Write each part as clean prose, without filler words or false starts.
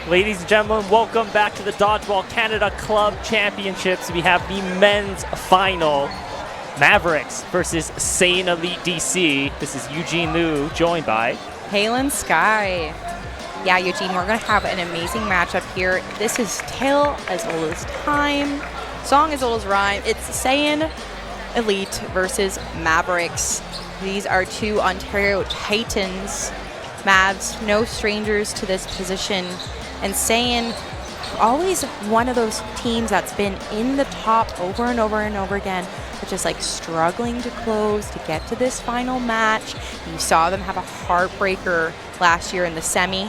Ladies and gentlemen, welcome back to the Dodgeball Canada Club Championships. We have the men's final, Mavericks versus Saiyan Elite DC. This is Eugene Liu, joined by Halen Sky. Yeah, Eugene, we're going to have an amazing matchup here. This is tale as old as time, song as old as rhyme. It's Saiyan Elite versus Mavericks. These are two Ontario Titans. Mavs, no strangers to this position. And Saiyan, always one of those teams that's been in the top over and over and over again, but just like struggling to close to get to this final match. You saw them have a heartbreaker last year in the semi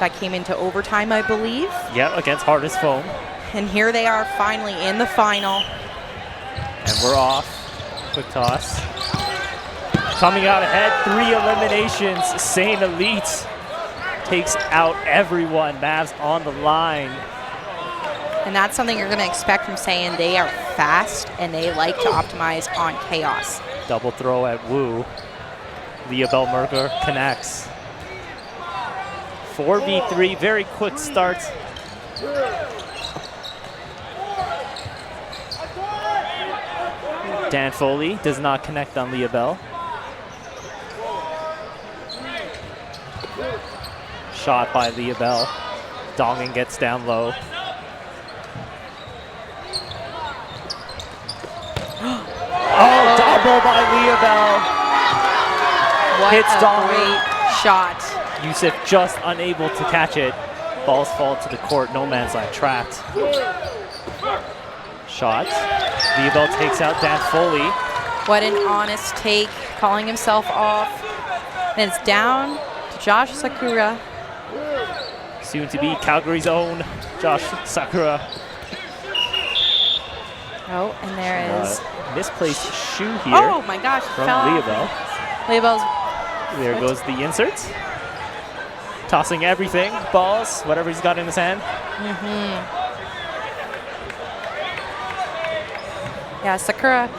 that came into overtime, I believe. Yeah, against Hardest Foam. And here they are finally in the final. And we're off. Quick toss. Coming out ahead, 3 eliminations. Saiyan Elite takes out everyone. Mavs on the line. And that's something you're going to expect from Saiyan. They are fast and they like to optimize on chaos. Double throw at Wu. Leah Bellmerger connects. 4v3, very quick start. Dan Foley does not connect on Leah Bell. Shot by Leah Bell. Dongan gets down low. Oh, double by Leah Bell. What Hits a Dongan. great shot. Yusuf just unable to catch it. Balls fall to the court. No man's land trapped. Shot. Leah Bell takes out Dan Foley. What an honest take, calling himself off. And it's down to Josh Sakura. Soon to be Calgary's own Josh Sakura. Oh, and there is misplaced shoe here. Oh my gosh, from fell Leah off. Bell. Leah Bell's There goes the insert. Tossing everything, balls, whatever he's got in his hand. Yeah, Sakura,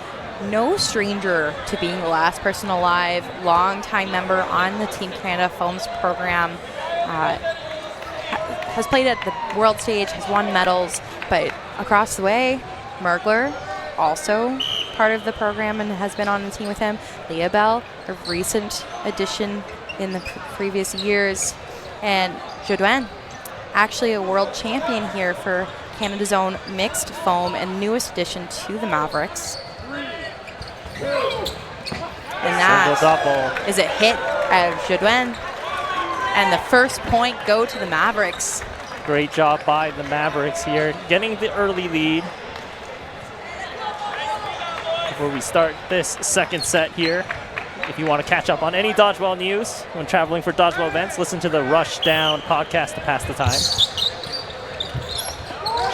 no stranger to being the last person alive, longtime member on the Team Canada Foams program, has played at the world stage, has won medals, but across the way, Mergler, also part of the program and has been on the team with him. Leah Bell, a recent addition in the previous years, and Jodoin, actually a world champion here for Canada's own mixed foam and newest addition to the Mavericks. And that is a hit out of Jodoin. And the first point go to the Mavericks. Great job by the Mavericks here, getting the early lead. Before we start this second set here, if you want to catch up on any dodgeball news when traveling for dodgeball events, listen to the Rush Down podcast to pass the time.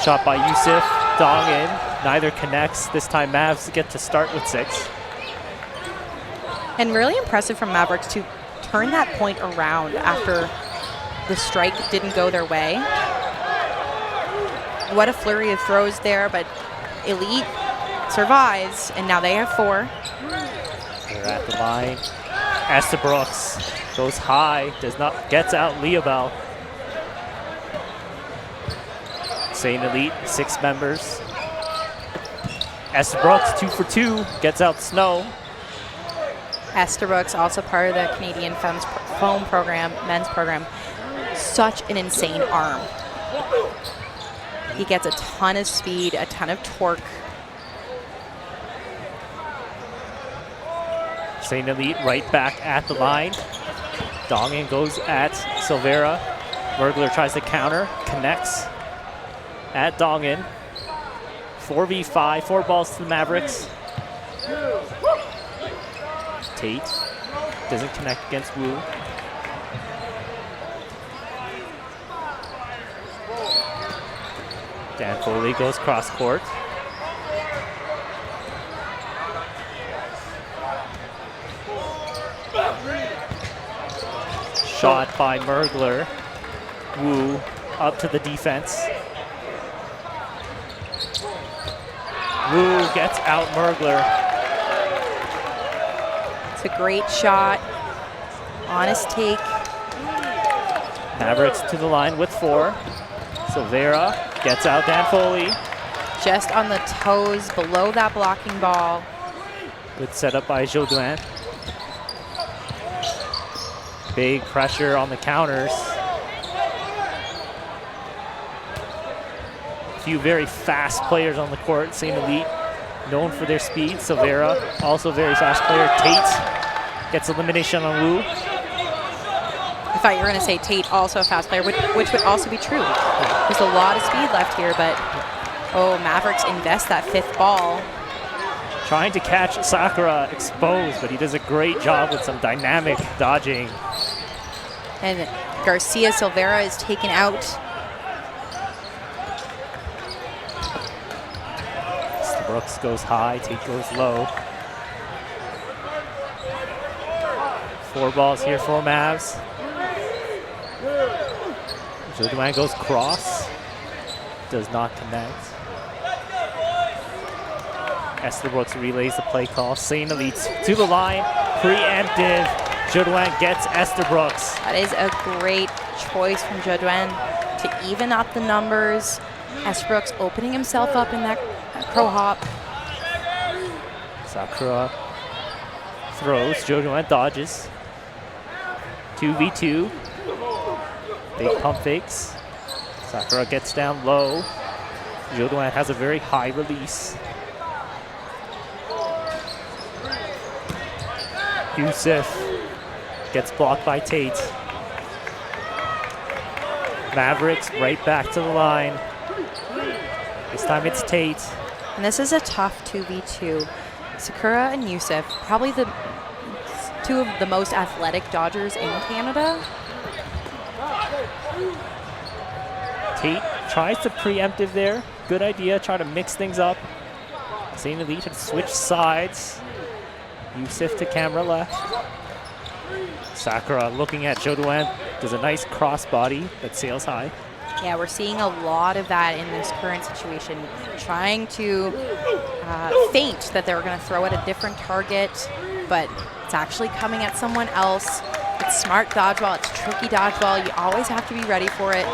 Shot by Yusuf, Dong in, neither connects. This time Mavs get to start with 6. And really impressive from Mavericks to turn that point around after the strike didn't go their way. What a flurry of throws there, but Elite survives, and now they have 4. They're at the line. Estabrooks goes high, gets out Leah Bell. Saiyan Elite, 6 members. Estabrooks, 2 for 2, gets out Snow. Estabrooks, also part of the Canadian Foam program, men's program. Such an insane arm. He gets a ton of speed, a ton of torque. Saiyan Elite right back at the line. Dongan goes at Silvera. Mergler tries to counter, connects at Dongan. 4v5, 4 balls to the Mavericks. Tate doesn't connect against Wu. Dan Foley goes cross court. Shot by Mergler. Wu up to the defense. Wu gets out Mergler. It's a great shot. Honest take. Mavericks to the line with 4. Silvera gets out Dan Foley. Just on the toes below that blocking ball. Good setup by Jodoin. Big pressure on the counters. A few very fast players on the court. St. Elite, known for their speed. Silvera, also a very fast player. Tate gets elimination on Wu. I thought you were going to say Tate, also a fast player, which would also be true. There's a lot of speed left here, but Mavericks invest that 5th ball. Trying to catch Sakura exposed, but he does a great job with some dynamic dodging. And Garcia Silvera is taken out. Brooks goes high, Tate goes low. 4 balls here for Mavs. Jodoin goes cross. Does not connect. Brooks relays the play call. St. Elite to the line. Preemptive. Jodoin gets Brooks. That is a great choice from Jodoin to even up the numbers. Brooks opening himself up in that crow hop. Sakura throws. Jodoin dodges. 2v2. Big pump fakes. Sakura gets down low. Jodoin has a very high release. Yusuf gets blocked by Tate. Mavericks right back to the line. This time it's Tate. And this is a tough 2v2. Sakura and Yusuf, probably the 2 of the most athletic dodgers in Canada. Tate tries to preemptive there. Good idea, try to mix things up. St. Elite had switched sides. Yusuf to camera left. Sakura looking at Jodoin. Does a nice crossbody that sails high. Yeah, we're seeing a lot of that in this current situation. Trying to feint that they're going to throw at a different target, but it's actually coming at someone else. It's smart dodgeball. It's tricky dodgeball. You always have to be ready for it.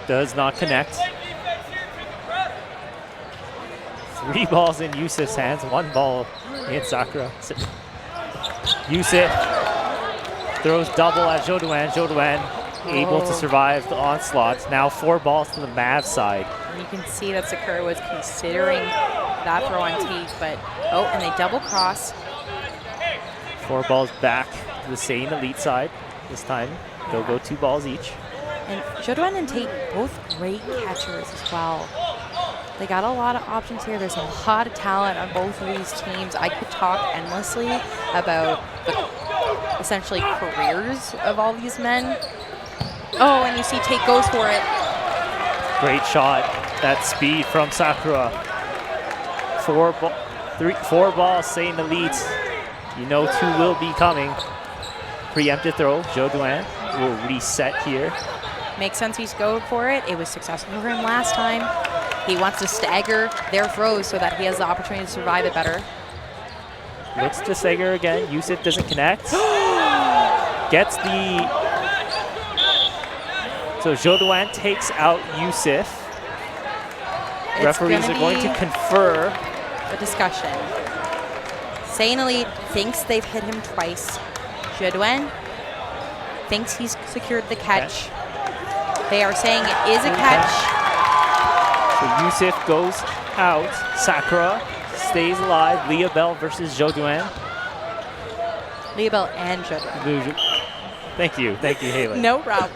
Does not connect. 3 balls in Yusuf's hands, 1 ball in Sakura. Yusuf throws double at Jodoin. Jodoin able to survive the onslaught. Now 4 balls to the Mavs side. And you can see that Sakura was considering that throw on Tate, but and they double cross. 4 balls back to the Saiyan Elite side. This time they'll go 2 balls each. And Jodoin and Tate, both great catchers as well. They got a lot of options here. There's a lot of talent on both of these teams. I could talk endlessly about the essentially careers of all these men. And you see Tate goes for it. Great shot. That speed from Sakura. 4 balls, Saiyan Elite. You know 2 will be coming. Preemptive throw. Jodoin will reset here. Makes sense he's going for it. It was successful for him last time. He wants to stagger their throws so that he has the opportunity to survive it better. Looks to stagger again. Yusuf doesn't connect. Gets the... So Jodoin takes out Yusuf. Referees are going to confer. The discussion. Saiyan Elite thinks they've hit him twice. Jodoin thinks he's secured the catch. They are saying it is a catch. So Yusuf goes out. Sakura stays alive. Leah Bell versus Jodoin. Leah Bell and Jodoin. Thank you, Haley. No problem.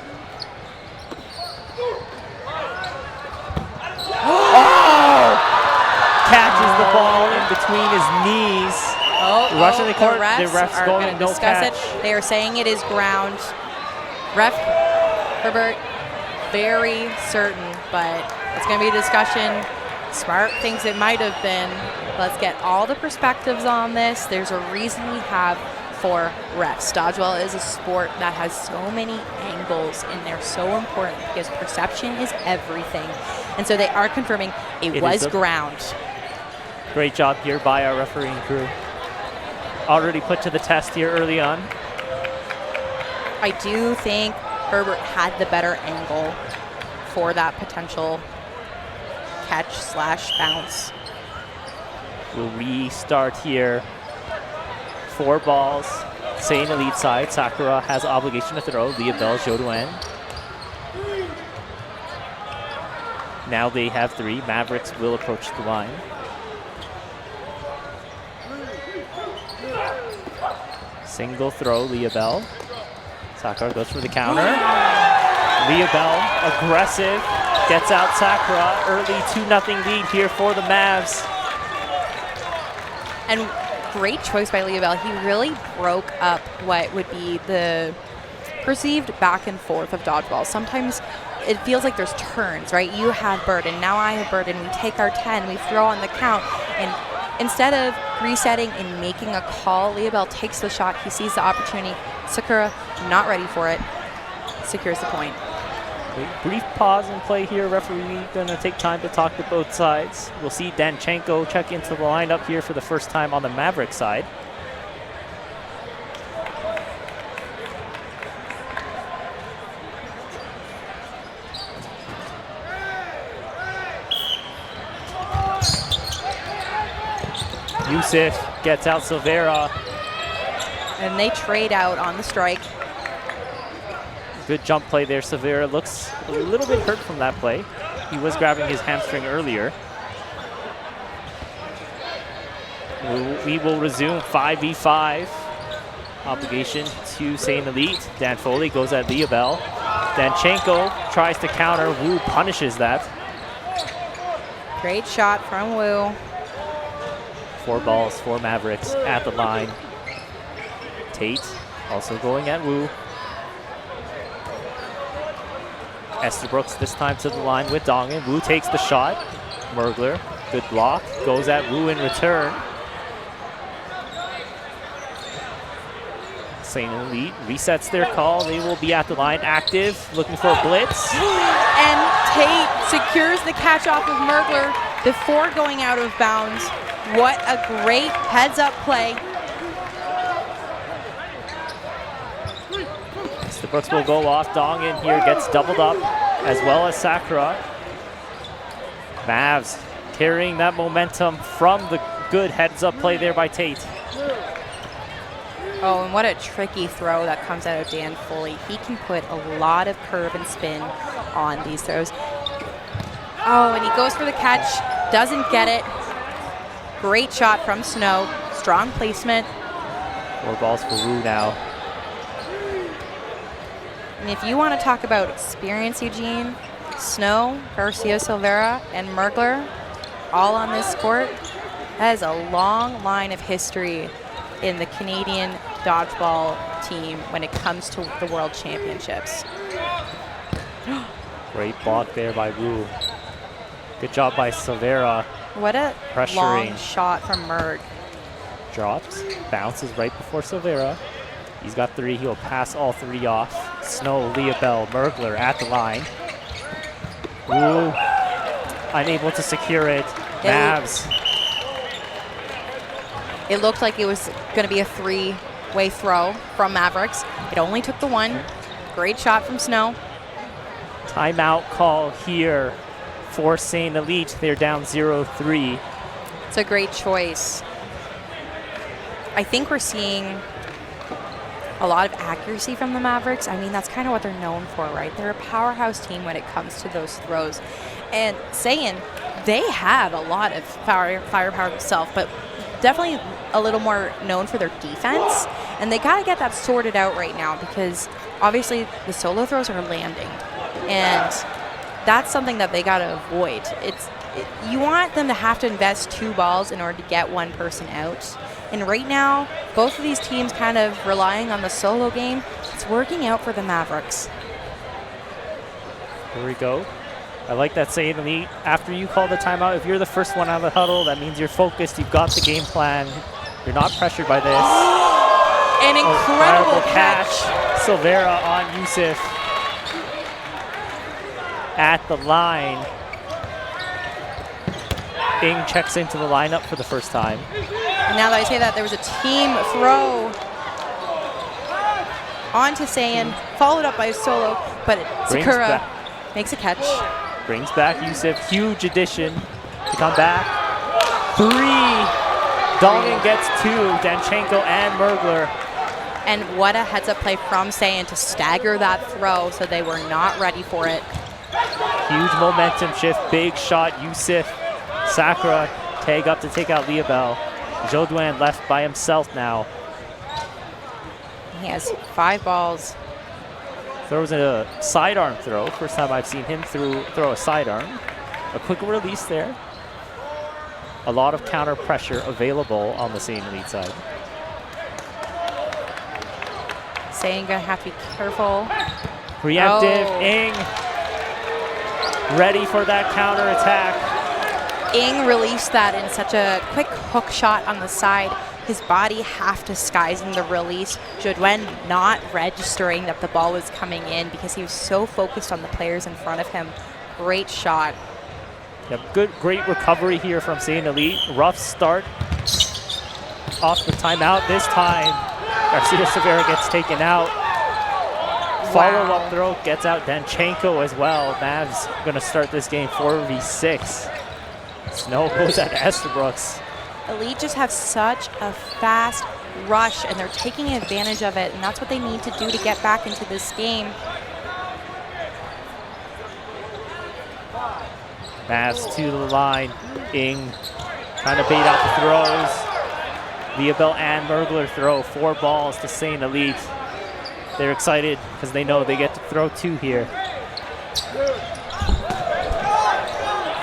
Catches the ball in between his knees. Rushing the court. The refs going no catch. They are saying it is ground. Ref Herbert, very certain, but it's going to be a discussion. Smart thinks it might have been. Let's get all the perspectives on this. There's a reason we have 4 refs. Dodgeball is a sport that has so many angles, and they're so important because perception is everything. And so they are confirming it was ground. Great job here by our refereeing crew. Already put to the test here early on. I do think Herbert had the better angle for that potential catch/bounce. We'll restart here. 4 balls. Saiyan Elite side. Sakura has obligation to throw. Leah Bell, Jodoen. Now they have 3. Mavericks will approach the line. Single throw, Leah Bell. Sakura goes for the counter. Leah Bell, aggressive, gets out Sakura. Early 2-0 lead here for the Mavs. And great choice by Leah Bell. He really broke up what would be the perceived back and forth of dodgeball. Sometimes it feels like there's turns, right? You have burden, now I have burden. We take our 10, we throw on the count, and instead of resetting and making a call, Leah Bell takes the shot. He sees the opportunity. Sakura, not ready for it, secures the point. Brief pause in play here. Referee gonna take time to talk to both sides. We'll see Danchenko check into the lineup here for the first time on the Maverick side. Yusuf gets out Silvera. And they trade out on the strike. Good jump play there. Silvera looks a little bit hurt from that play. He was grabbing his hamstring earlier. We will resume 5v5. Obligation to Saiyan Elite. Dan Foley goes at Leah Bell. Danchenko tries to counter. Wu punishes that. Great shot from Wu. 4 balls for Mavericks at the line. Tate also going at Wu. Estabrooks this time to the line with Dongan. Wu takes the shot. Mergler, good block, goes at Wu in return. Saiyan Elite resets their call. They will be at the line active, looking for a blitz. And Tate secures the catch off of Mergler before going out of bounds. What a great heads-up play. Brooks will go off. Dong in here gets doubled up, as well as Sakura. Mavs carrying that momentum from the good heads-up play there by Tate. Oh, and what a tricky throw that comes out of Dan Foley. He can put a lot of curve and spin on these throws. Oh, and he goes for the catch, doesn't get it. Great shot from Snow, strong placement. 4 balls for Wu now. And if you want to talk about experience, Eugene, Snow, Garcia Silvera, and Mergler, all on this court, that is a long line of history in the Canadian dodgeball team when it comes to the World Championships. Great block there by Wu. Good job by Silvera. What a pressuring. Long shot from Merg. Drops, bounces right before Silvera. He's got 3, he will pass all 3 off. Snow, Leah Bell, Mergler at the line. Wu, unable to secure it. Mavs. It looked like it was going to be a 3-way throw from Mavericks. It only took the 1. Great shot from Snow. Timeout call here for Saiyan Elite. They're down 0-3. It's a great choice. I think we're seeing a lot of accuracy from the Mavericks. I mean, that's kind of what they're known for, right? They're a powerhouse team when it comes to those throws. And Saiyan, they have a lot of firepower themselves, but definitely a little more known for their defense. And they got to get that sorted out right now because obviously the solo throws are landing. And that's something that they got to avoid. You want them to have to invest 2 balls in order to get 1 person out. And right now, both of these teams kind of relying on the solo game. It's working out for the Mavericks. Here we go. I like that Saiyan Elite. After you call the timeout, if you're the first one out of the huddle, that means you're focused. You've got the game plan. You're not pressured by this. An incredible catch. Silvera on Yusuf. At the line. Bing checks into the lineup for the first time. And now that I say that, there was a team throw. onto Saiyan, followed up by a solo, but Sakura makes a catch. Brings back Yusuf, huge addition to come back. 3. Dongin gets 2, Danchenko and Mergler. And what a heads-up play from Saiyan to stagger that throw, so they were not ready for it. Huge momentum shift, big shot, Yusuf. Sakura tag up to take out Liabel. Jodoin left by himself now. He has 5 balls. Throws a sidearm throw. First time I've seen him throw a sidearm. A quick release there. A lot of counter pressure available on the Saiyan Elite side. Saiyan gonna have to be careful. Preemptive, Ing. Ready for that counter attack. Ing released that in such a quick hook shot on the side. His body half disguising the release. Jodoin not registering that the ball was coming in because he was so focused on the players in front of him. Great shot. Yep, great recovery here from Saiyan Elite. Rough start off the timeout. This time, Garcia Severa gets taken out. Follow-up throw gets out Danchenko as well. Mavs gonna start this game 4v6. Snow goes at Estabrooks. Elite just have such a fast rush, and they're taking advantage of it, and that's what they need to do to get back into this game. Mavs to the line. Ing trying to bait out the throws. Liabel and Mergler throw 4 balls to Saiyan Elite. They're excited because they know they get to throw 2 here.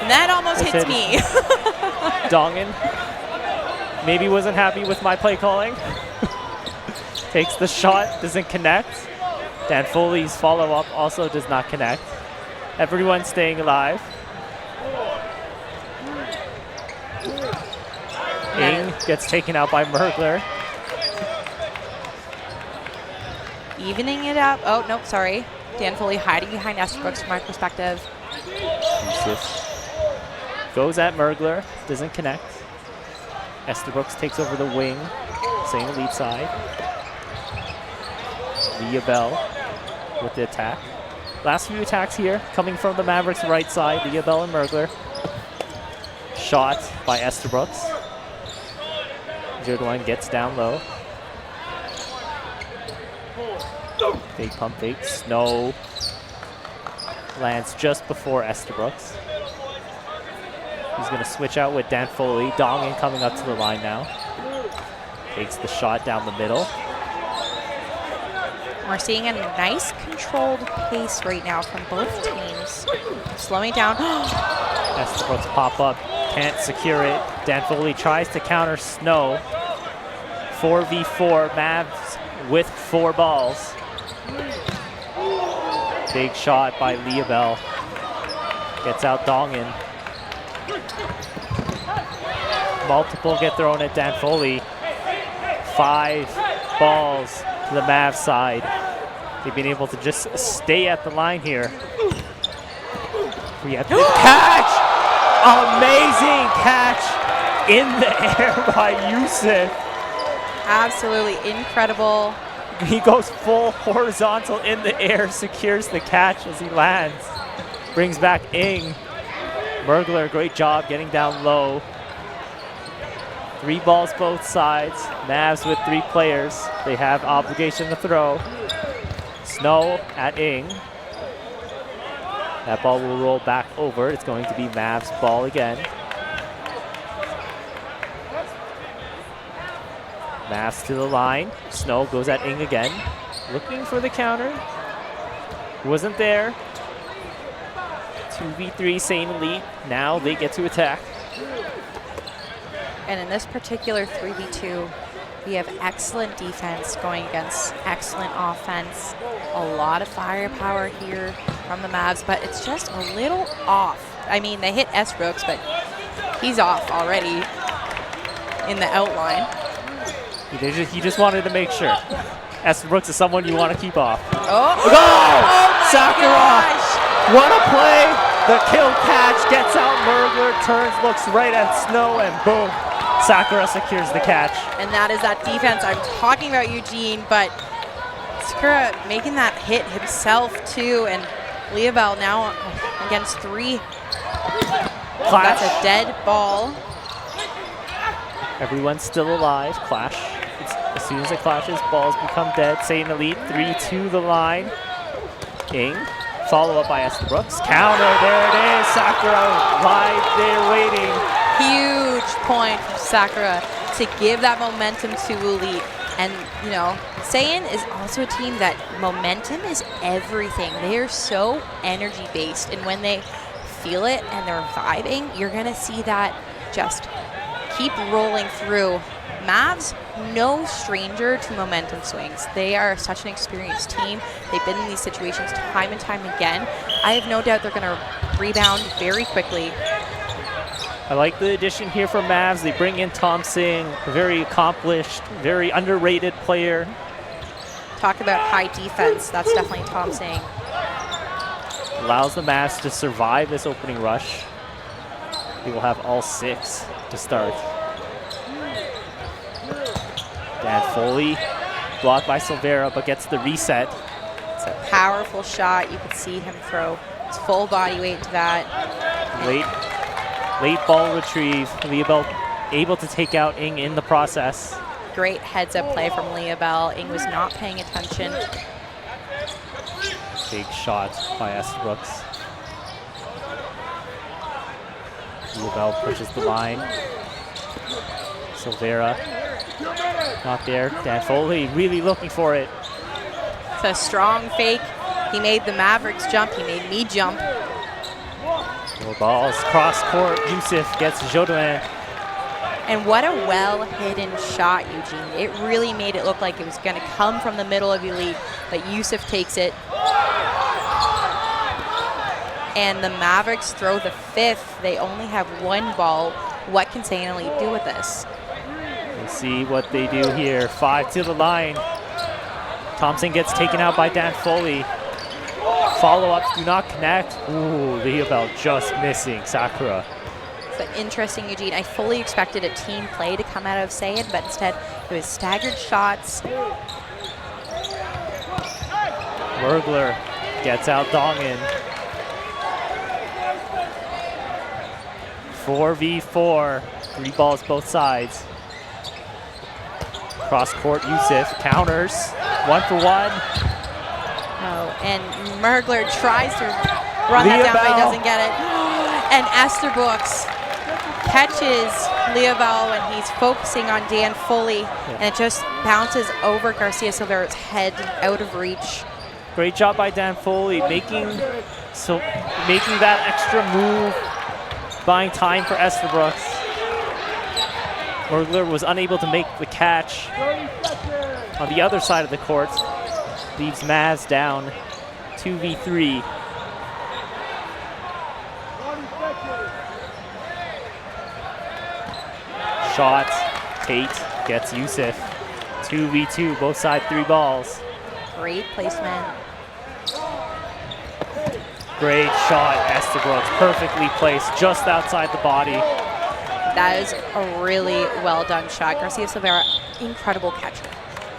And that almost hits me. Dongin maybe wasn't happy with my play calling. Takes the shot, doesn't connect. Dan Foley's follow-up also does not connect. Everyone staying alive. Ing gets taken out by Mergler. Evening it up. Oh, nope, sorry. Dan Foley hiding behind Estabrooks from my perspective. Yusuf goes at Mergler, doesn't connect. Estabrooks takes over the wing, same Elite side. Liabel with the attack. Last few attacks here coming from the Mavericks right side, Liabel and Mergler. Shot by Estabrooks. Jodoin gets down low. Big pump fake. Snow lands just before Estabrooks. He's going to switch out with Dan Foley. Dongin coming up to the line now. Takes the shot down the middle. We're seeing a nice controlled pace right now from both teams. Slowing down. Estabrooks pop up. Can't secure it. Dan Foley tries to counter Snow. 4v4. Mavs with 4 balls. Big shot by Liabel. Gets out Dongin. Multiple get thrown at Dan Foley. 5 balls to the Mavs side. They've been able to just stay at the line here. Preemptive catch! Amazing catch in the air by Yusuf. Absolutely incredible. He goes full horizontal in the air, secures the catch as he lands. Brings back Ing. Mergler, great job getting down low. 3 balls both sides. Mavs with 3 players. They have obligation to throw. Snow at Ing. That ball will roll back over. It's going to be Mavs' ball again. Mavs to the line. Snow goes at Ing again. Looking for the counter. Wasn't there. 2v3 Saiyan Elite. Now they get to attack. And in this particular 3v2, we have excellent defense going against excellent offense. A lot of firepower here from the Mavs, but it's just a little off. I mean, they hit Estabrooks, but he's off already in the outline. He just wanted to make sure. Estabrooks is someone you want to keep off. Oh, oh Sakura! What a play! The kill catch gets out Mergler, turns, looks right at Snow, and boom. Sakura secures the catch. And that is that defense I'm talking about, Eugene, but Sakura making that hit himself too, and Leobel now against 3. Clash. That's a dead ball. Everyone's still alive. Clash. As soon as it clashes, balls become dead. Saiyan Elite 3 to the line. Ing. Follow up by Estabrooks. Counter. There it is. Sakura right there waiting. Huge point from Sakura to give that momentum to Elite. And, you know, Saiyan is also a team that momentum is everything. They are so energy-based. And when they feel it and they're vibing, you're going to see that just keep rolling through. Mavs, no stranger to momentum swings. They are such an experienced team. They've been in these situations time and time again. I have no doubt they're going to rebound very quickly. I like the addition here from Mavs. They bring in Thompson, a very accomplished, very underrated player. Talk about high defense. That's definitely Thompson. Allows the Mavs to survive this opening rush. They will have all 6 to start. Dan Foley, blocked by Silvera, but gets the reset. It's a powerful shot. You could see him throw his full body weight to that. Late ball retrieve. Leobel able to take out Ing in the process. Great heads-up play from Leobel. Ing was not paying attention. Big shot by Estabrooks. Leobel pushes the line. Silvera not there. Dan Foley really looking for it. It's a strong fake. He made the Mavericks jump. He made me jump. More balls cross court. Yusuf gets Jodoin. And what a well-hidden shot, Eugene. It really made it look like it was going to come from the middle of Elite, but Yusuf takes it. And the Mavericks throw the 5th. They only have 1 ball. What can Saiyan Elite do with this? Let's see what they do here. 5 to the line. Thompson gets taken out by Dan Foley. Follow-ups do not connect. Ooh, Leobel just missing Sakura. But interesting, Eugene. I fully expected a team play to come out of Saiyan, but instead it was staggered shots. Mergler gets out Dongin. 4v4. 3 balls both sides. Cross court, Yusuf counters. 1 for 1. Oh, and Mergler tries to run that down, but he doesn't get it. And Estabrooks catches Leobel when he's focusing on Dan Foley, and it just bounces over Garcia Silvera's head out of reach. Great job by Dan Foley making that extra move, buying time for Estabrooks. Mergler was unable to make the catch on the other side of the court. Leaves Mavs down 2v3. Shot. Tate gets Yusuf. 2v2, both sides 3 balls. Great placement. Great shot, Estabrooks. Perfectly placed just outside the body. That is a really well done shot. Garcia Silvera, incredible catcher.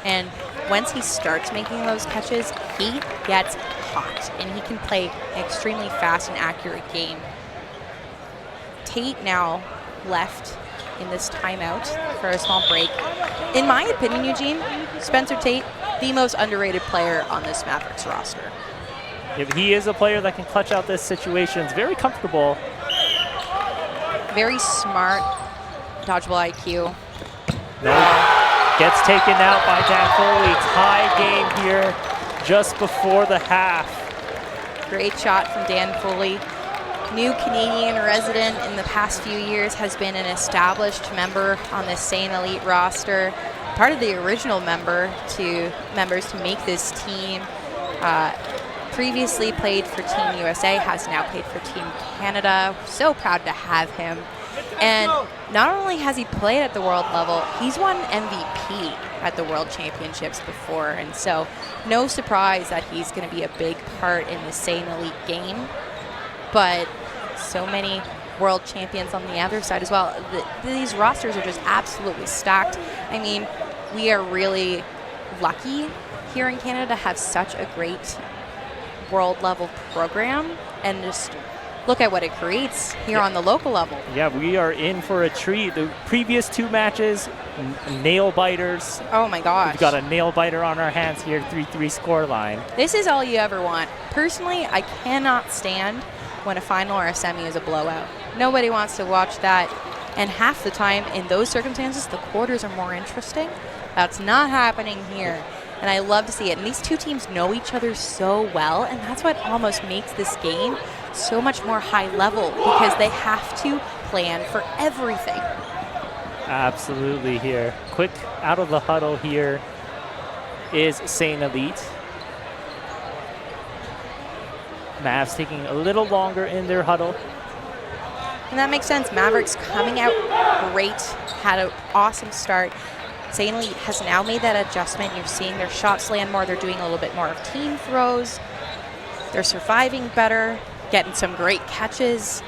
And once he starts making those catches, he gets hot and he can play an extremely fast and accurate game. Tate now left in this timeout for a small break. In my opinion, Eugene, Spencer Tate, the most underrated player on this Mavericks roster. Yeah, he is a player that can clutch out this situation. It's very comfortable. Very smart dodgeball IQ. Gets taken out by Dan Foley. Tie game here just before the half. Great shot from Dan Foley. New Canadian resident in the past few years, has been an established member on the Saiyan Elite roster. Part of the original members to make this team. Previously played for Team USA, has now played for Team Canada. So proud to have him. And not only has he played at the world level, he's won MVP at the World Championships before. And so no surprise that he's going to be a big part in the Saiyan Elite game. But so many world champions on the other side as well. These rosters are just absolutely stacked. I mean, we are really lucky here in Canada to have such a great world level program, and just look at what it creates here on the local level. Yeah, we are in for a treat. The previous 2 matches, nail biters. Oh my gosh. We've got a nail biter on our hands here, 3-3 score line. This is all you ever want. Personally, I cannot stand when a final or a semi is a blowout. Nobody wants to watch that. And half the time, in those circumstances, the quarters are more interesting. That's not happening here. And I love to see it. And these 2 teams know each other so well, and that's what almost makes this game so much more high level, because they have to plan for everything. Absolutely here. Quick out of the huddle here is Saiyan Elite. Mavs taking a little longer in their huddle. And that makes sense. Mavericks coming out great, had an awesome start. Saiyan Elite has now made that adjustment. You're seeing their shots land more. They're doing a little bit more of team throws. They're surviving better, getting some great catches.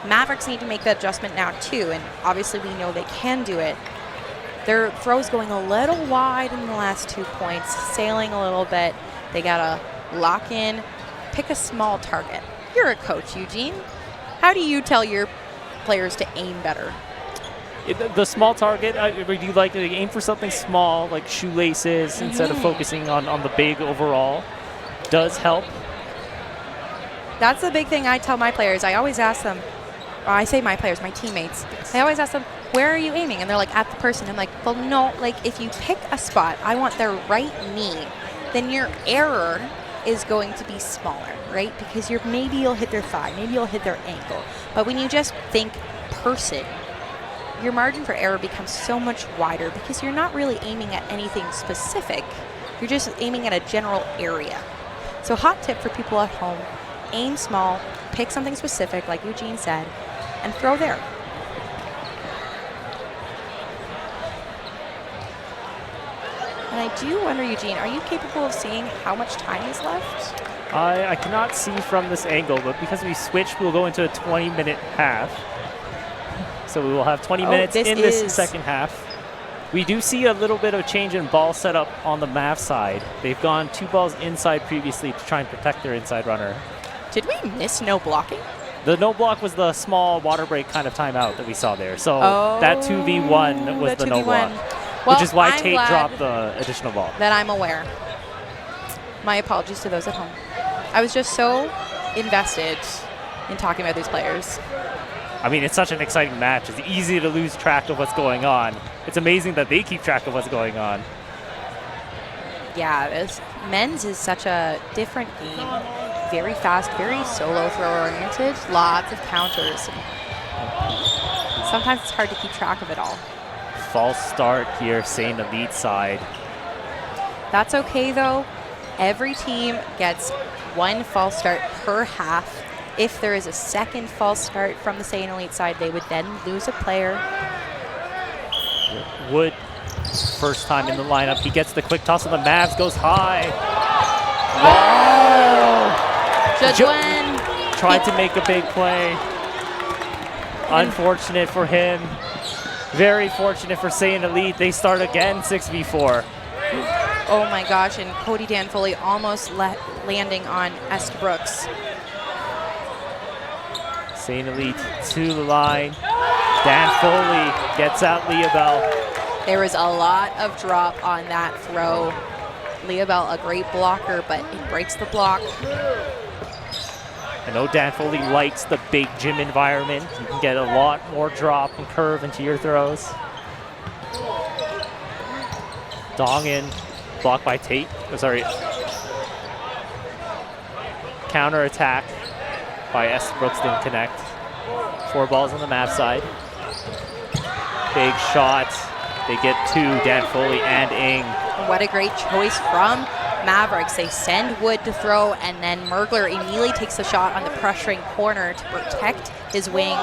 Mavericks need to make that adjustment now too, and obviously we know they can do it. Their throws going a little wide in the last 2 points, sailing a little bit. They gotta lock in, pick a small target. You're a coach, Eugene. How do you tell your players to aim better? The small target, would you like to aim for something small, like shoelaces, instead of focusing on the big overall? Does help. That's the big thing I tell my players. I always ask them, or I say my players, my teammates, I always ask them, where are you aiming? And they're like, at the person. I'm like, well, no, like if you pick a spot, I want their right knee, then your error is going to be smaller, right? Because maybe you'll hit their thigh, maybe you'll hit their ankle. But when you just think person, your margin for error becomes so much wider, because you're not really aiming at anything specific. You're just aiming at a general area. So hot tip for people at home, aim small, pick something specific, like Eugene said, and throw there. And I do wonder, Eugene, are you capable of seeing how much time is left? I cannot see from this angle, but because we switched, we'll go into a 20-minute half. So we will have 20 minutes in this second half. We do see a little bit of change in ball setup on the Mav side. They've gone 2 balls inside previously to try and protect their inside runner. Did we miss no blocking? The no block was the small water break kind of timeout that we saw there. So that 2v1 was the no block, which is why Tate dropped the additional ball. That I'm aware. My apologies to those at home. I was just so invested in talking about these players. I mean, it's such an exciting match. It's easy to lose track of what's going on. It's amazing that they keep track of what's going on. Yeah, this men's is such a different game. Very fast, very solo throw oriented, lots of counters. Sometimes it's hard to keep track of it all. False start here, Saiyan Elite side. That's okay though. Every team gets 1 false start per half. If there is a second false start from the Saiyan Elite side, they would then lose a player. Wood, first time in the lineup. He gets the quick toss on the Mavs, goes high. Jadwin tried to make a big play. Unfortunate for him. Very fortunate for Saiyan Elite. They start again 6v4. Oh my gosh, and Cody Danfoley almost landing on Estabrooks. Saiyan Elite to the line. Dan Foley gets out Leobel. There was a lot of drop on that throw. Leobel, a great blocker, but it breaks the block. I know Dan Foley likes the big gym environment. You can get a lot more drop and curve into your throws. Dong in, blocked by Tate. Oh, sorry. Counter attack by Estabrooks, didn't connect. 4 balls on the Mav side. Big shot. They get 2, Dan Foley and Ing. What a great choice from Mavericks. They send Wood to throw, and then Mergler immediately takes the shot on the pressuring corner to protect his wing.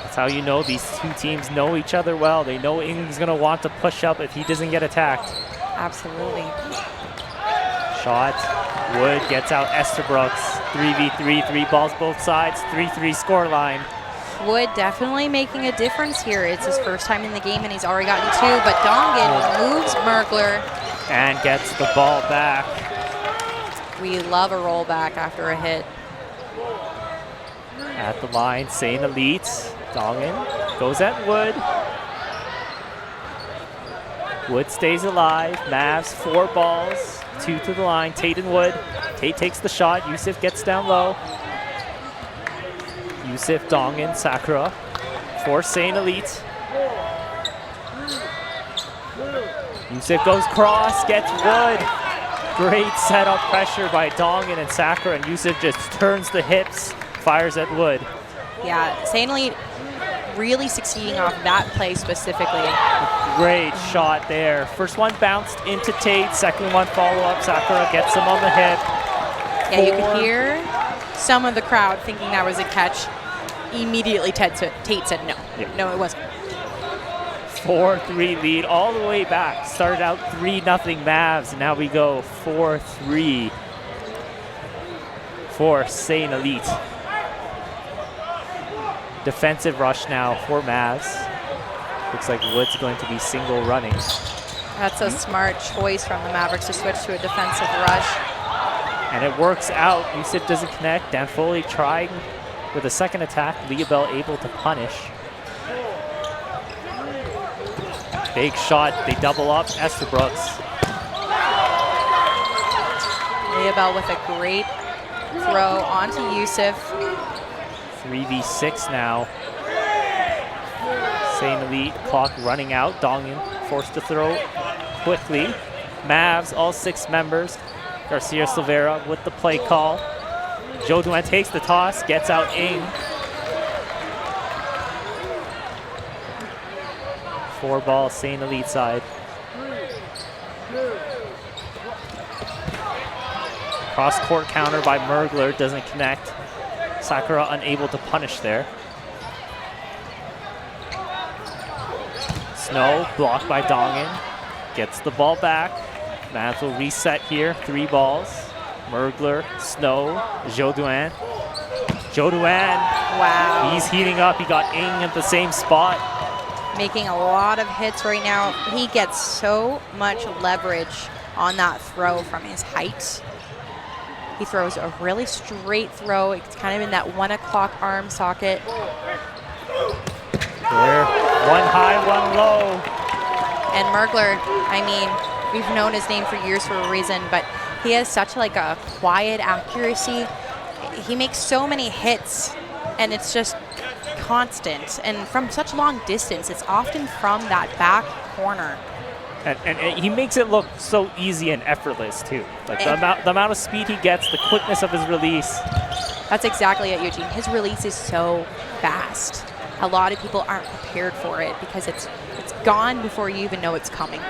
That's how you know these 2 teams know each other well. They know Ing's going to want to push up if he doesn't get attacked. Absolutely. Shot. Wood gets out Estabrooks. 3v3, 3 balls both sides, 3-3 scoreline. Wood definitely making a difference here. It's his first time in the game, and he's already gotten 2. But Dongan moves Mergler. And gets the ball back. We love a rollback after a hit. At the line, Saiyan Elite. Dongan goes at Wood. Wood stays alive. Mavs 4 balls, 2 to the line. Tate and Wood. Tate takes the shot. Yusuf gets down low. Yusuf, Dongan, Sakura for Saiyan Elite. Yusuf goes cross, gets Wood. Great setup pressure by Dongan and Sakura, and Yusuf just turns the hips, fires at Wood. Yeah, Saiyan Elite really succeeding off that play specifically. Great shot there. First one bounced into Tate, second one follow-up. Sakura gets him on the hip. Yeah, you could hear some of the crowd thinking that was a catch. Immediately Tate said no. Yeah. No, it wasn't. 4-3 lead all the way back. Started out 3-0 Mavs, and now we go 4-3 for Saiyan Elite. Defensive rush now for Mavs. Looks like Wood's going to be single running. That's a smart choice from the Mavericks to switch to a defensive rush. And it works out. Yusuf doesn't connect. Dan Foley trying with a second attack. Leobel able to punish. Big shot. They double up. Estabrooks. Leobel with a great throw onto Yusuf. 3v6 now. Saiyan Elite, clock running out. Dongan forced to throw quickly. Mavs, all 6 members. Garcia Silvera with the play call. Joe Duan takes the toss, gets out Ing. 4 ball, Saiyan Elite side. Cross court counter by Mergler, doesn't connect. Sakura unable to punish there. Snow blocked by Dongan. Gets the ball back. Mavs will reset here. 3 balls. Mergler, Snow, Joduan. Joduan. Wow. He's heating up. He got Ing at the same spot. Making a lot of hits right now. He gets so much leverage on that throw from his height. He throws a really straight throw. It's kind of in that 1 o'clock arm socket. There, 1 high, 1 low. And Mergler, I mean, we've known his name for years for a reason, but he has such like a quiet accuracy. He makes so many hits, and it's just constant. And from such long distance, it's often from that back corner. And he makes it look so easy and effortless too. Like the amount of speed he gets, the quickness of his release. That's exactly it, Eugene. His release is so fast. A lot of people aren't prepared for it because it's gone before you even know it's coming.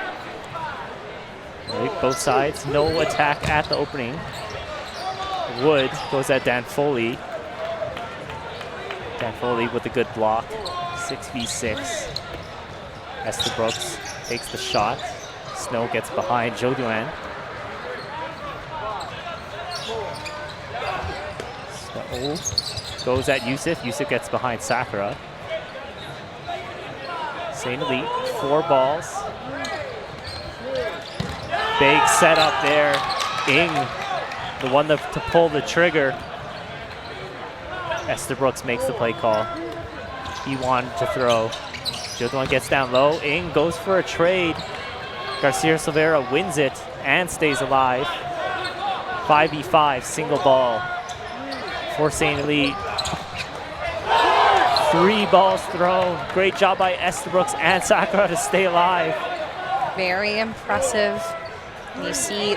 Right, both sides, no attack at the opening. Wood goes at Dan Foley. Dan Foley with a good block. 6v6. Estabrooks takes the shot. Snow gets behind Joduan. Snow goes at Yusuf. Yusuf gets behind Sakura. Saiyan Elite, 4 balls. Big setup there. Ing, the one to pull the trigger. Estabrooks makes the play call. He wanted to throw. Joduan gets down low. Ing goes for a trade. Garcia Silvera wins it and stays alive. 5v5, single ball for Saiyan Elite. 3 balls thrown. Great job by Estabrooks and Sakura to stay alive. Very impressive. And you see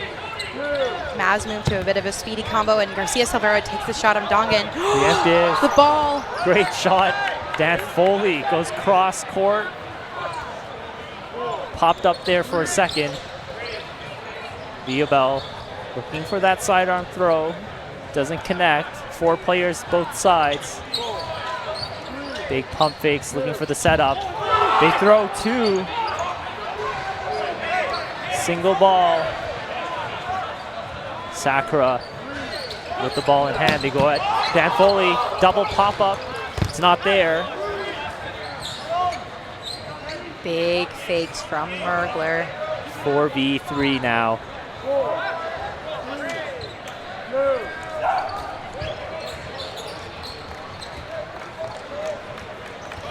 Mavs move to a bit of a speedy combo, and Garcia Silvera takes the shot on Dongan. Preemptive. The ball. Great shot. Dan Foley goes cross court. Popped up there for a second. Leobel looking for that sidearm throw. Doesn't connect. 4 players both sides. Big pump fakes looking for the setup. They throw 2. Single ball. Sakura with the ball in hand. They go at Dan Foley. Double pop-up. It's not there. Big fakes from Mergler. 4v3 now.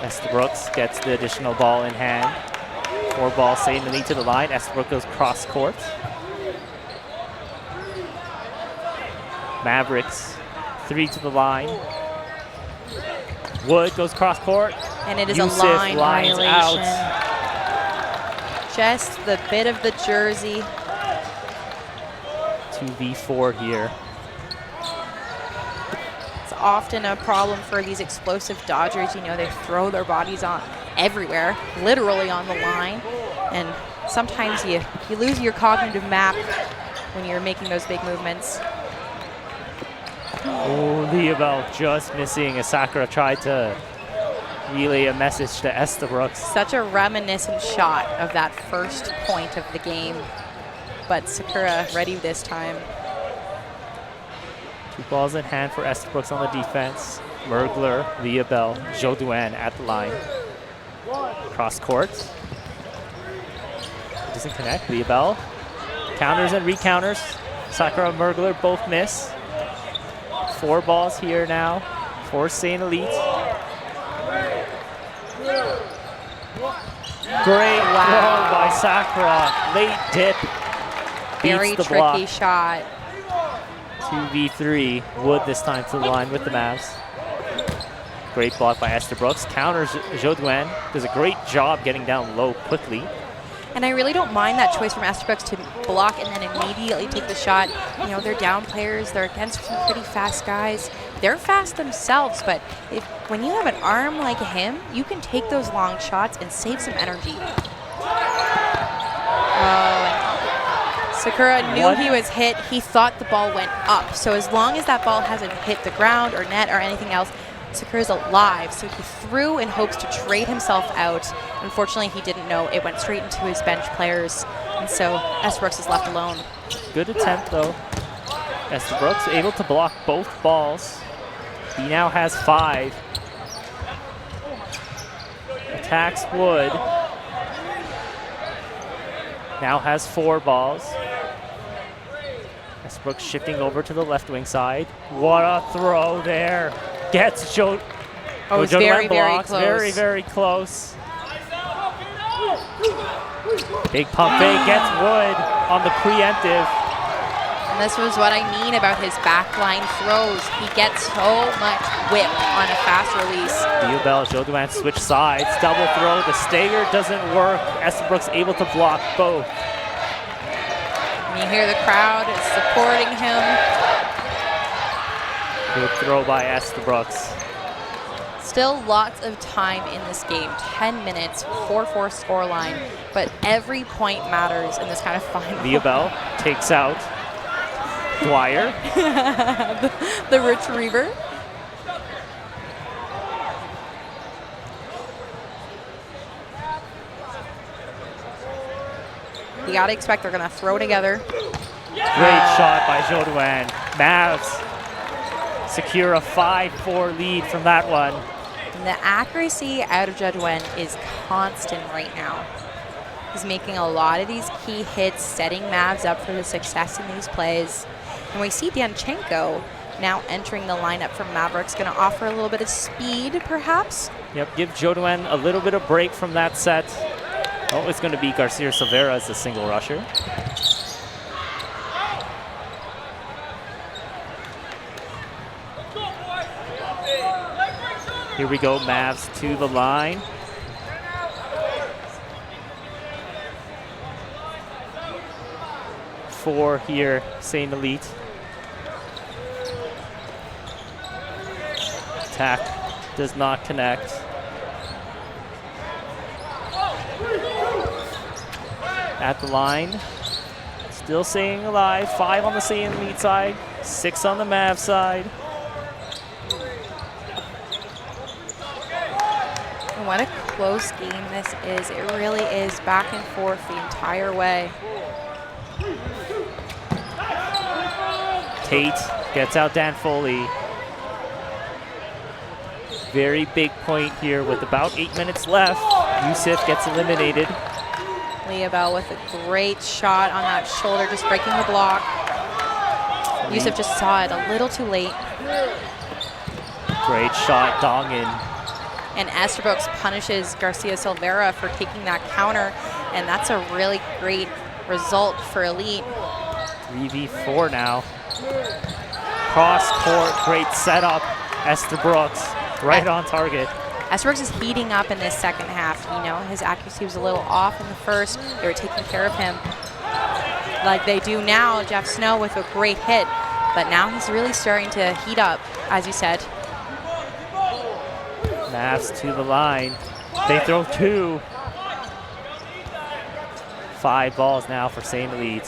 Estabrook gets the additional ball in hand. 4 balls, Saiyan the lead to the line. Estabrook goes cross court. Mavericks, 3 to the line. Wood goes cross court. And it is Yusuf a line lines violation. out. Just the bit of the jersey. 2v4 here. It's often a problem for these explosive Dodgers. You know, they throw their bodies on everywhere, literally on the line. And sometimes you lose your cognitive map when you're making those big movements. Oh, Leobel just missing as Sakura tried to relay a message to Estabrook. Such a reminiscent shot of that first point of the game. But Sakura ready this time. 2 balls in hand for Estabrook on the defense. Mergler, Leobel, Jodoin at the line. Cross court. Doesn't connect. Leobel. Counters and recounters. Sakura and Mergler both miss. 4 balls here now for Saiyan Elite. Great throw by Sakura. Late dip. Very Beats the tricky block. shot. 2v3. Wood this time to the line with the Mavs. Great block by Estabrook. Counters Jodoin. Does a great job getting down low quickly. And I really don't mind that choice from Estabrook to block and then immediately take the shot. You know, they're down players. They're against some pretty fast guys. They're fast themselves, but when you have an arm like him, you can take those long shots and save some energy. Oh, and Sakura knew he was hit. He thought the ball went up. So as long as that ball hasn't hit the ground or net or anything else, Sakura's alive, so he threw in hopes to trade himself out. Unfortunately, he didn't know. It went straight into his bench players, and so Estabrook is left alone. Good attempt, though. Estabrook's able to block both balls. He now has 5. Attacks Wood. Now has 4 balls. Estabrook shifting over to the left wing side. What a throw there. Gets Joe. Oh, it's very, very blocks. close. Very, very close. Big pump fake gets Wood on the preemptive. And this was what I mean about his backline throws. He gets so much whip on a fast release. Leobel, Jodoin switch sides. Double throw. The stagger doesn't work. Estabrook's able to block both. And you hear the crowd is supporting him. Good throw by Estabrook. Still lots of time in this game. 10 minutes, 4-4 scoreline. But every point matters in this kind of final. Leobel takes out Dwyer. the retriever. You gotta expect they're gonna throw together. Great shot by Jodoin. Mavs secure a 5-4 lead from that one. And the accuracy out of Jodoin is constant right now. He's making a lot of these key hits, setting Mavs up for the success in these plays. And we see Danchenko now entering the lineup from Mavericks, going to offer a little bit of speed, perhaps. Yep, give Jodoin a little bit of break from that set. Oh, it's going to be Garcia Silveira as the single rusher. Here we go, Mavs to the line. Four here, Saiyan Elite. Attack does not connect. At the line, still staying alive. 5 on the Saiyan Elite side, 6 on the Mav side. And what a close game this is. It really is back and forth the entire way. Tate gets out Dan Foley. very big point here with about 8 minutes left. Yusuf gets eliminated. Leobel with a great shot on that shoulder, just breaking the block. Yusuf just saw it a little too late. Great shot, Dongin. And Estabrooks punishes Garcia Silveira for taking that counter, and that's a really great result for Elite. 3v4 now. Cross court, great setup. Estabrooks right on target. Estabrooks is heating up in this second half. You know, his accuracy was a little off in the first. They were taking care of him like they do now. Jeff Snow with a great hit, but now he's really starting to heat up, as you said. Mavs to the line. They throw 2. 5 balls now for St. Elite.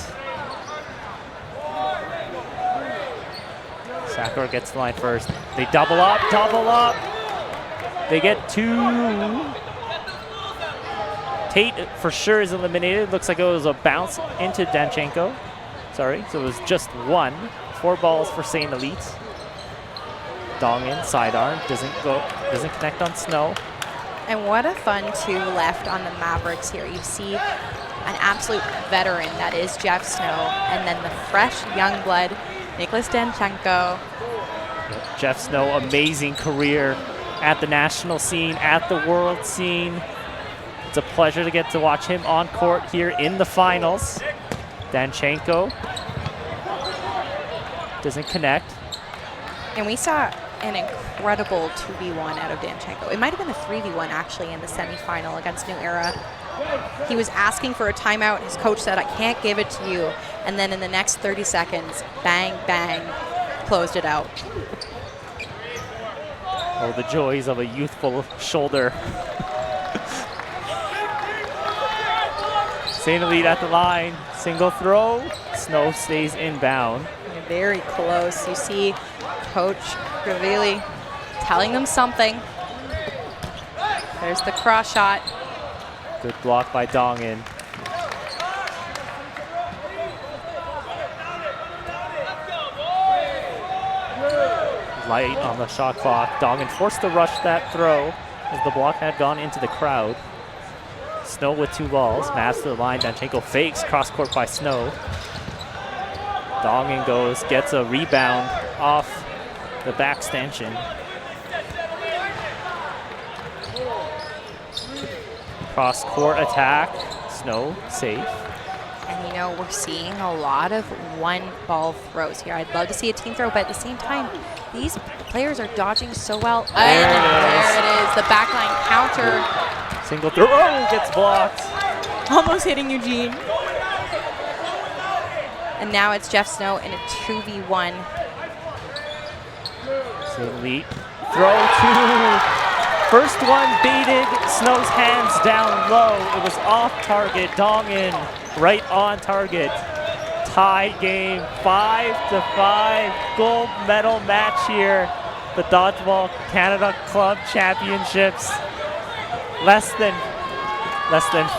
Sakura gets the line first. They double up, double up. They get 2. Tate for sure is eliminated. Looks like it was a bounce into Danchenko. Sorry, so it was just 1. 4 balls for St. Elite. Dongin, sidearm, doesn't connect on Snow. And what a fun 2 left on the Mavericks here. You see an absolute veteran, that is Jeff Snow, and then the fresh young blood, Nicholas Danchenko. Jeff Snow, amazing career at the national scene, at the world scene. It's a pleasure to get to watch him on court here in the finals. Danchenko doesn't connect. And we saw an incredible 2v1 out of Danchenko. It might have been a 3v1 actually in the semifinal against New Era. He was asking for a timeout. His coach said, "I can't give it to you." And then in the next 30 seconds, bang, bang, closed it out. Oh, the joys of a youthful shoulder. St. Elite at the line. Single throw. Snow stays inbound. Very close. You see Coach Gravili telling them something. There's the cross shot. Good block by Dongin. Light on the shot clock. Dongin forced to rush that throw as the block had gone into the crowd. Snow with 2 balls. Mavs to the line. Danchenko fakes. Cross court by Snow. Dongin goes, gets a rebound off the back stanchion. Cross court attack. Snow safe. And you know, we're seeing a lot of 1-ball throws here. I'd love to see a team throw, but at the same time, these players are dodging so well. There it is, the backline counter. Single throw, oh, gets blocked. Almost hitting Eugene. And now it's Jeff Snow in a 2v1. Elite throw 2. First one baited. Snow's hands down low. It was off target. Dongin right on target. Tied game, 5-5. Gold medal match here. The Dodgeball Canada Club Championships. Less than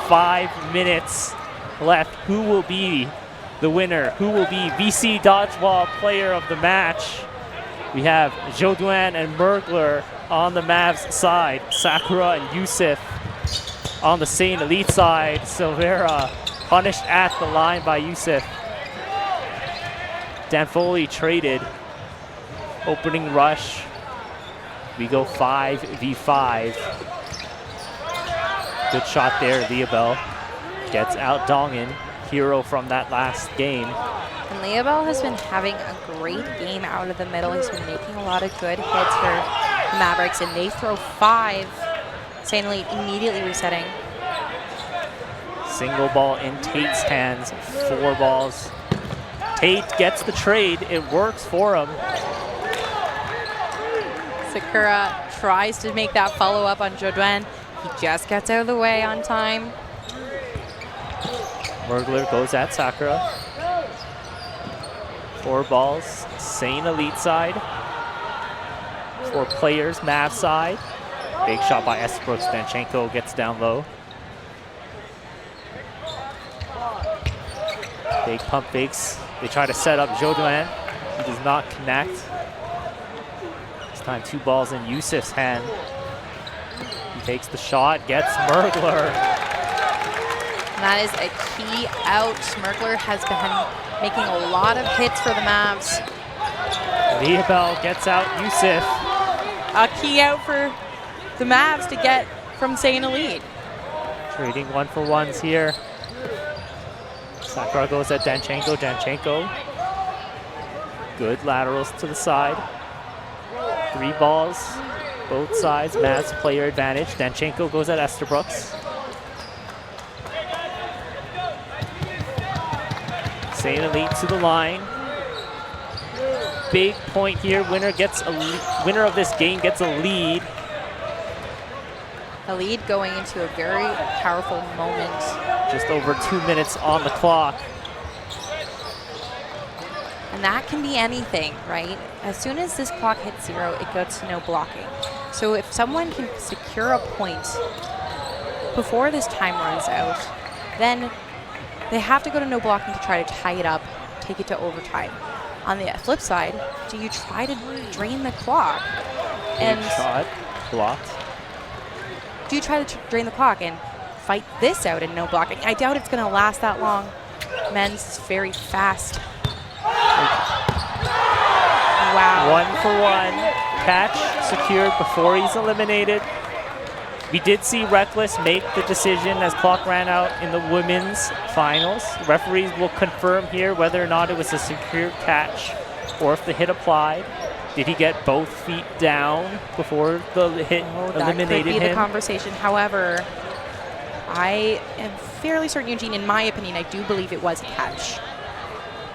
5 minutes left. Who will be the winner? Who will be BC Dodgeball Player of the Match? We have Jodoin and Mergler on the Mavs side. Sakura and Yusuf on the St. Elite side. Silveira punished at the line by Yusuf. Danfoley traded. Opening rush. We go 5v5. Good shot there, Leobel. Gets out Dongin, hero from that last game. And Leobel has been having a great game out of the middle. He's been making a lot of good hits for the Mavericks, and they throw 5. St. Elite immediately resetting. Single ball in Tate's hands, 4 balls. Tate gets the trade, it works for him. Sakura tries to make that follow-up on Jodoin. He just gets out of the way on time. Mergler goes at Sakura. 4 balls, St. Elite side. 4 players, Mav side. Big shot by Estabrooks. Danchenko gets down low. Big pump fakes. They try to set up Jodoin. He does not connect. time 2 balls in Yusuf's hand. He takes the shot, gets Mergler. And that is a key out. Mergler has been making a lot of hits for the Mavs. Leobel gets out Yusuf. A key out for the Mavs to get from Saiyan Elite. Trading 1-for-1s here. Sakura goes at Danchenko. Danchenko. Good laterals to the side. 3 balls, both sides. Mavs player advantage. Danchenko goes at Esterbrook's. Saiyan Elite to the line. Big point here. Winner of this game gets a lead. A lead going into a very powerful moment. Just over 2 minutes on the clock. And that can be anything, right? As soon as this clock hits 0, it goes to no blocking. So if someone can secure a point before this time runs out, then they have to go to no blocking to try to tie it up, take it to overtime. On the flip side, do you try to drain the clock? And shot blocked. Do you try to drain the clock and fight this out in no blocking? I doubt it's going to last that long. Men's very fast. Wow. 1-for-1. Catch secured before he's eliminated. We did see Reckless make the decision as clock ran out in the women's finals. Referees will confirm here whether or not it was a secured catch or if the hit applied. Did he get both feet down before the hit eliminated That could be him? the conversation. However, I am fairly certain, Eugene, in my opinion, I do believe it was a catch.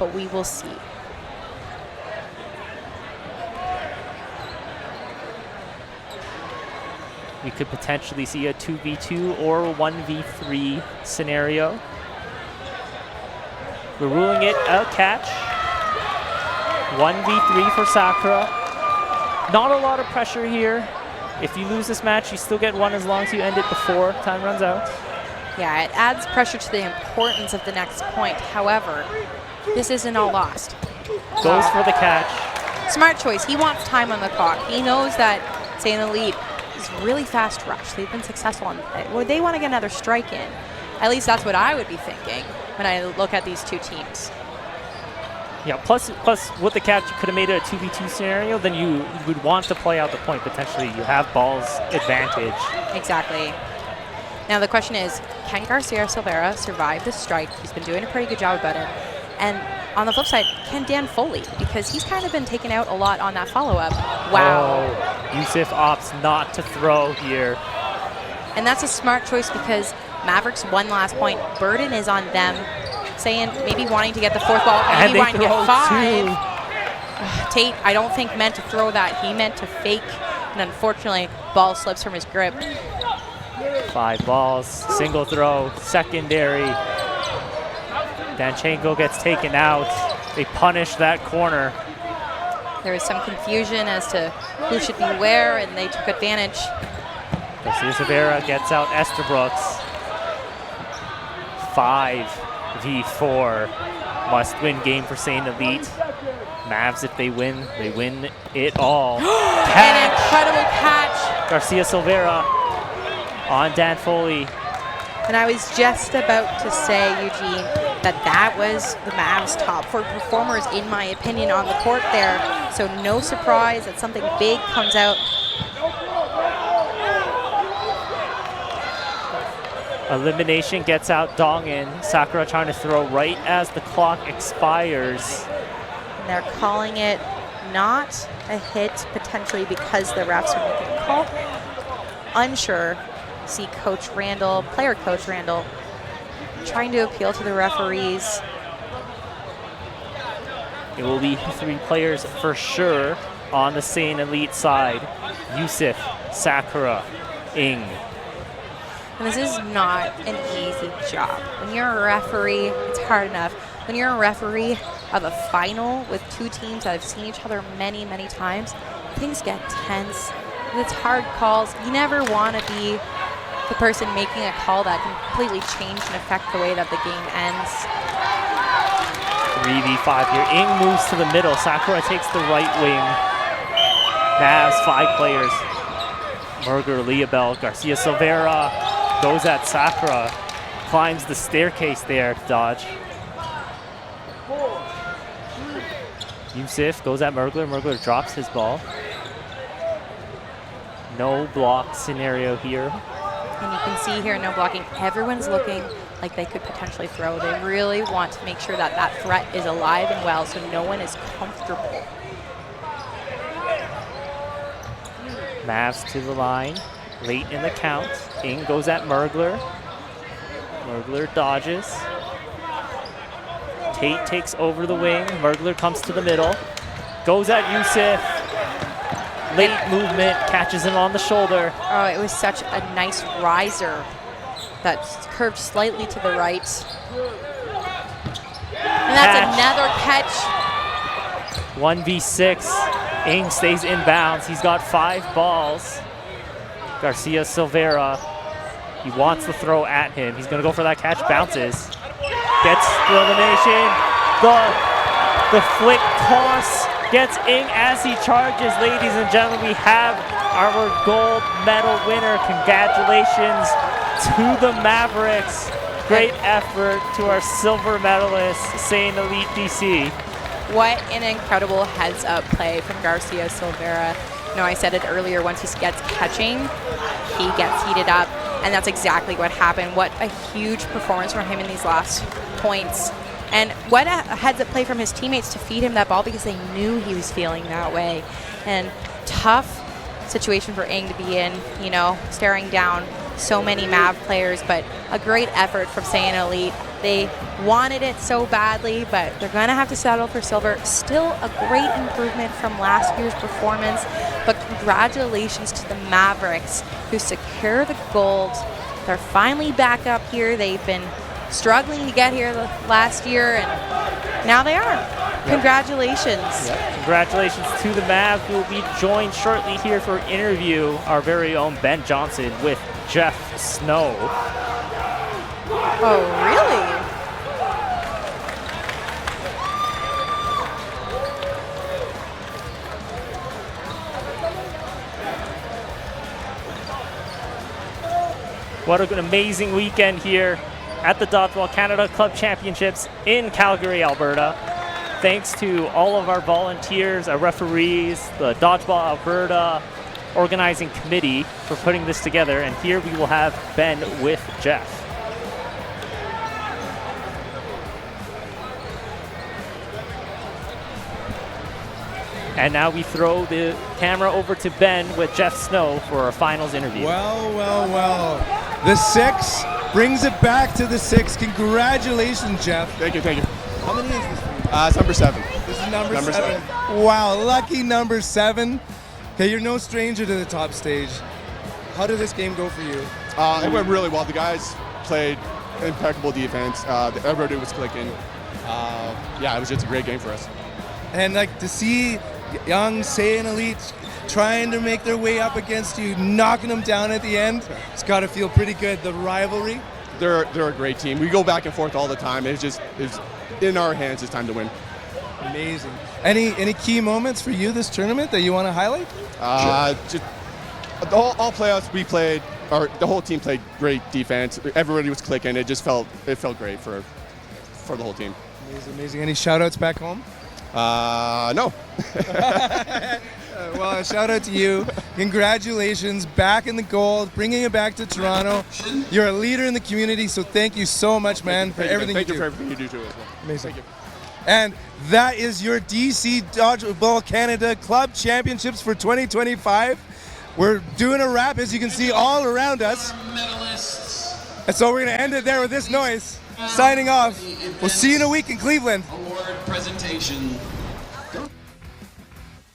But we will see. We could potentially see a 2v2 or a 1v3 scenario. We're ruling it a catch. 1v3 for Sakura. Not a lot of pressure here. If you lose this match, you still get 1 as long as you end it before time runs out. Yeah, it adds pressure to the importance of the next point. However, this isn't all lost. Goes for the catch. Smart choice. He wants time on the clock. He knows that Saiyan Elite is really fast rush. They've been successful on it. Well, they want to get another strike in. At least that's what I would be thinking when I look at these two teams. Yeah, plus with the catch, you could have made it a 2v2 scenario, then you would want to play out the point potentially. You have ball's advantage. Exactly. Now the question is, can Garcia Silvera survive this strike? He's been doing a pretty good job about it. And on the flip side, can Dan Foley? Because he's kind of been taken out a lot on that follow-up. Wow. Oh, Yusuf opts not to throw here. And that's a smart choice because Mavericks one last point. Burden is on them. Saiyan maybe wanting to get the 4th ball, maybe wanting to get 5. Tate, I don't think meant to throw that. He meant to fake. And unfortunately, ball slips from his grip. 5 balls, single throw, secondary. Danchenko gets taken out. They punish that corner. There was some confusion as to who should be where, and they took advantage. Garcia Silvera gets out Esterbrook's. 5v4. Must-win game for Saiyan Elite. Mavs, if they win it all. An incredible catch. Garcia Silvera on Dan Foley. And I was just about to say, Eugene, that was the Mavs' top 4 performers, in my opinion, on the court there. So no surprise that something big comes out. Elimination gets out Dongin. Sakura trying to throw right as the clock expires. And they're calling it not a hit, potentially because the refs are making a call. Unsure. See player Coach Randall, trying to appeal to the referees. It will be 3 players for sure on the Saiyan Elite side. Yusuf, Sakura, Ing. And this is not an easy job. When you're a referee, it's hard enough. When you're a referee of a final with 2 teams that have seen each other many, many times, things get tense. It's hard calls. You never want to be the person making a call that can completely change and affect the way that the game ends. 3v5 here. Ing moves to the middle. Sakura takes the right wing. Mavs, 5 players. Merger, Leobel, Garcia Silvera goes at Sakura. Climbs the staircase there to dodge. Yusuf goes at Mergler. Mergler drops his ball. No block scenario here. And you can see here, no blocking. Everyone's looking like they could potentially throw. They really want to make sure that that threat is alive and well, so no one is comfortable. Mavs to the line, late in the count. In goes at Mergler. Mergler dodges. Tate takes over the wing. Mergler comes to the middle. Goes at Yusuf. Late movement, catches him on the shoulder. Oh, it was such a nice riser that curved slightly to the right. And that's another catch. 1v6. Ing stays in bounds. He's got 5 balls. Garcia Silvera. He wants the throw at him. He's going to go for that catch. Bounces. Gets the elimination. The flick toss gets Ing as he charges. Ladies and gentlemen, we have our gold medal winner. Congratulations to the Mavericks. Great effort to our silver medalist, Saiyan Elite DC. What an incredible heads-up play from Garcia Silvera. You know, I said it earlier, once he gets catching, he gets heated up, and that's exactly what happened. What a huge performance from him in these last points. And what a heads-up play from his teammates to feed him that ball because they knew he was feeling that way. And tough situation for Ing to be in, you know, staring down so many Mav players, but a great effort from Saiyan Elite. They wanted it so badly, but they're going to have to settle for silver. Still a great improvement from last year's performance, but congratulations to the Mavericks who secure the gold. They're finally back up here. They've been struggling to get here last year, and now they are. Yep. Congratulations. Yep. Congratulations to the Mavs, who will be joined shortly here for an interview, our very own Ben Johnson with Jeff Snow. Oh, really? What an amazing weekend here at the Dodgeball Canada Club Championships in Calgary, Alberta. Thanks to all of our volunteers, our referees, the Dodgeball Alberta organizing committee for putting this together. And here we will have Ben with Jeff. And now we throw the camera over to Ben with Jeff Snow for our finals interview. Well, well, well. The 6 brings it back to the 6. Congratulations, Jeff. Thank you, thank you. How many is this for you? It's number 7. This is number 7. Wow, lucky number 7. Okay, you're no stranger to the top stage. How did this game go for you? It went really well. The guys played impeccable defense. Everybody was clicking. Yeah, it was just a great game for us. And like to see young Saiyan Elite trying to make their way up against you, knocking them down at the end, it's got to feel pretty good. The rivalry. They're a great team. We go back and forth all the time. It's in our hands. It's time to win. Amazing. Any key moments for you this tournament that you want to highlight? Just all playoffs we played, or the whole team played great defense. Everybody was clicking. It felt great for the whole team. Amazing. Any shout outs back home? No. Well, a shout out to you. Congratulations, back in the gold, bringing it back to Toronto. You're a leader in the community, so thank you so much, man, for everything you do. Thank you for everything you do too as well. Amazing. Thank you. And that is your DC Dodgeball Canada Club Championships for 2025. We're doing a wrap, as you can see, all around us. And so we're going to end it there with this noise. Signing off. We'll see you in a week in Cleveland. Award presentation.